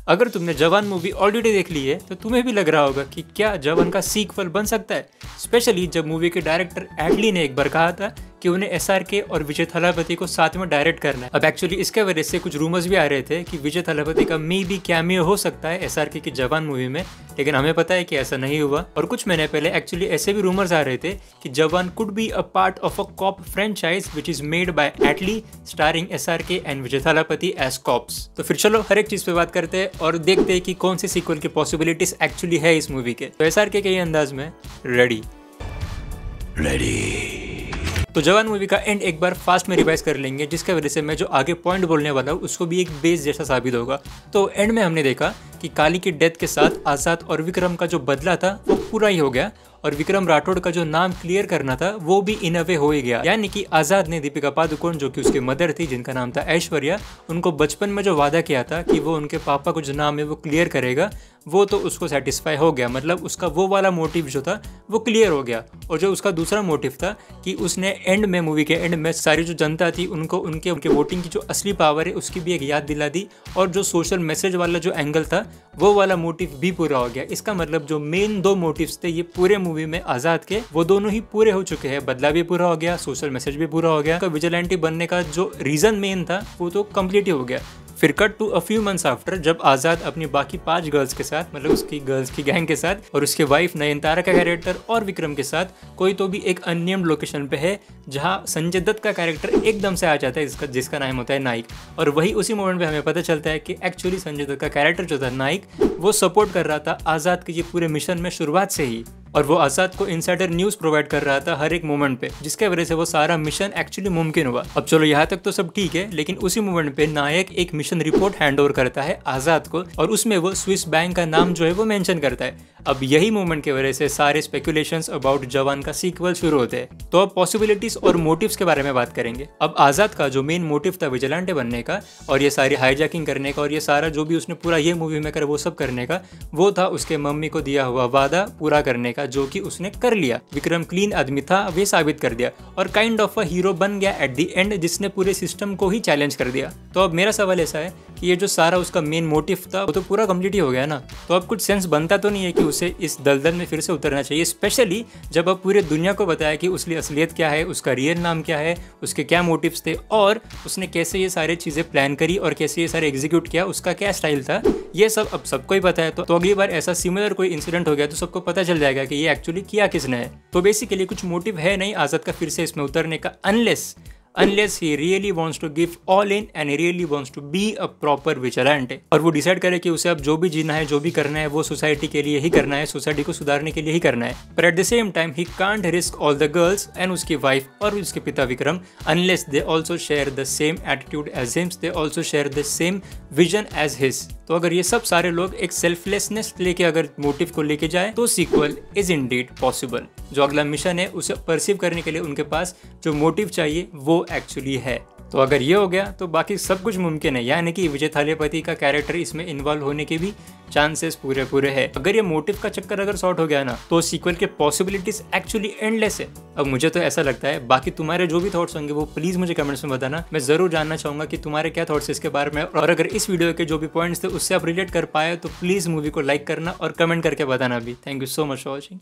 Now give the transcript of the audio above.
अगर तुमने जवान मूवी ऑलरेडी देख ली है तो तुम्हें भी लग रहा होगा कि क्या जवान का सीक्वल बन सकता है, स्पेशली जब मूवी के डायरेक्टर एडली ने एक बार कहा था कि उन्हें एसआरके और विजय थलापति को साथ में डायरेक्ट करना है। अब एक्चुअली इसके वजह से कुछ रूमर्स भी आ रहे थे कि विजय थलापति का मे बी कैमियो हो सकता है एसआरके की जवान मूवी में, लेकिन हमें पता है कि ऐसा नहीं हुआ। और कुछ महीने पहले एक्चुअली ऐसे भी रूमर्स आ रहे थे कि Jawan could be a part of a cop franchise which is made by Atlee starring SRK and Vijay Thalapathy as cops. तो फिर चलो हर एक चीज पे बात करते हैं और देखते हैं कि कौन सी सीक्वल की पॉसिबिलिटीज एक्चुअली है इस मूवी के। तो एसआरके के अंदाज में रेडी। तो जवान मूवी का एंड एक बार फास्ट में रिवाइज कर लेंगे, जिसके वजह से मैं जो आगे पॉइंट बोलने वाला हूँ उसको भी एक बेस जैसा साबित होगा। तो एंड में हमने देखा कि काली की डेथ के साथ आजाद और विक्रम का जो बदला था वो पूरा ही हो गया, और विक्रम राठौड़ का जो नाम क्लियर करना था वो भी इन अ वे हो ही गया। यानी कि आजाद ने दीपिका पादुकोण, जो कि उसकी मदर थी जिनका नाम था ऐश्वर्या, उनको बचपन में जो वादा किया था कि वो उनके पापा को जो नाम है वो क्लियर करेगा, वो तो उसको सेटिस्फाई हो गया। मतलब उसका वो वाला मोटिव जो था वो क्लियर हो गया। और जो उसका दूसरा मोटिव था कि उसने एंड में, मूवी के एंड में, सारी जो जनता थी उनको उनके वोटिंग की जो असली पावर है उसकी भी एक याद दिला दी, और जो सोशल मैसेज वाला जो एंगल था वो वाला मोटिव भी पूरा हो गया। इसका मतलब जो मेन दो मोटिव्स थे ये पूरे मूवी में आजाद के, वो दोनों ही पूरे हो चुके हैं। बदला भी पूरा हो गया, सोशल मैसेज भी पूरा हो गया, विजिलेंटी बनने का जो रीजन मेन था वो तो कंप्लीट ही हो गया। फिर cut to a few months after, जब आजाद अपनी बाकी 5 गर्ल्स के साथ, मतलब उसकी गर्ल्स की गैंग के साथ और उसके वाइफ नयनतारा का कैरेक्टर और विक्रम के साथ कोई तो भी एक अननेम्ड लोकेशन पे है, जहां संजय दत्त का कैरेक्टर एकदम से आ जाता है, जिसका नाम होता है नाइक। और वही उसी मोमेंट पे हमें पता चलता है कि एक्चुअली संजय दत्त का कैरेक्टर जो था नाइक, वो सपोर्ट कर रहा था आजाद के ये पूरे मिशन में शुरुआत से ही, और वो आजाद को इनसाइडर न्यूज प्रोवाइड कर रहा था हर एक मोमेंट पे, जिसके वजह से वो सारा मिशन एक्चुअली मुमकिन हुआ। अब चलो यहाँ तक तो सब ठीक है, लेकिन उसी मोमेंट पे नायक एक मिशन रिपोर्ट हैंड ओवर करता है आजाद को, और उसमें वो स्विस बैंक का नाम जो है वो मेंशन करता है। अब यही मोमेंट की वजह से सारे स्पेकुलेशंस अबाउट जवान का सीक्वल शुरू होते हैं। तो अब पॉसिबिलिटीज और मोटिव्स के बारे में बात करेंगे। अब आजाद का जो मेन मोटिव था विजिलेंटे बनने का, और ये सारी हाईजैकिंग करने का, और ये सारा जो भी उसने पूरा ये मूवी में कर वो सब करने का, वो था उसके मम्मी को दिया हुआ वादा पूरा करने का, जो कि उसने कर लिया। विक्रम क्लीन आदमी था, वे साबित कर दिया, और काइंड ऑफ अ हीरो बन गया एट द एंड, जिसने पूरे सिस्टम को ही चैलेंज कर दिया। तो अब मेरा सवाल ऐसा है कि ये जो सारा उसका मेन मोटिव था वो तो पूरा कंप्लीट ही हो गया ना। तो अब कुछ सेंस बनता तो नहीं है कि उसे इस दलदल में फिर से उतरना चाहिए, स्पेशली जब अब पूरे दुनिया को बताया कि उसकी असलियत क्या है, उसका रियल नाम क्या है, उसके क्या मोटिव्स थे, और उसने कैसे ये सारी चीजें प्लान करी और कैसे ये सारे एग्जीक्यूट किया, उसका क्या स्टाइल था, ये सब अब सबको ही पता है। तो अगली बार ऐसा सिमिलर कोई इंसिडेंट हो गया तो सबको पता चल जाएगा कि ये एक्चुअली किया किसने है। तो बेसिकली कुछ मोटिव है नहीं आजाद का फिर से इसमें उतरने का, unless he really wants to give all in and he really wants to be a proper vigilante, और वो डिसाइड करे कि उसे अब जो भी जीना है, जो भी करना है, वो सोसाइटी के लिए ही करना है, सोसाइटी को सुधारने के लिए ही करना है। पर at the same time he can't risk all the girls and उसकी वाइफ और उसके पिता Vikram, unless they also share the same attitude as him, they also share the same vision as his। तो अगर ये सब सारे लोग एक सेल्फलेसनेस लेके अगर मोटिव को लेके जाए तो सीक्वल इज इंडीड पॉसिबल। जो अगला मिशन है उसे परसीव करने के लिए उनके पास जो मोटिव चाहिए वो एक्चुअली है। तो अगर ये हो गया तो बाकी सब कुछ मुमकिन है, यानी कि विजय थालापति का कैरेक्टर इसमें इन्वॉल्व होने के भी चांसेस पूरे है। अगर ये मोटिव का चक्कर अगर सॉर्ट हो गया ना तो सीक्वल के पॉसिबिलिटीज एक्चुअली एंडलेस है। अब मुझे तो ऐसा लगता है, बाकी तुम्हारे जो भी थॉट्स होंगे वो प्लीज मुझे कमेंट्स में बताना, मैं जरूर जानना चाहूंगा कि तुम्हारे क्या थॉट्स है इसके बारे में। और अगर इस वीडियो के जो भी पॉइंट्स थे उससे आप रिलेट कर पाए तो प्लीज मूवी को लाइक करना और कमेंट करके बताना भी। Thank you so much for watching.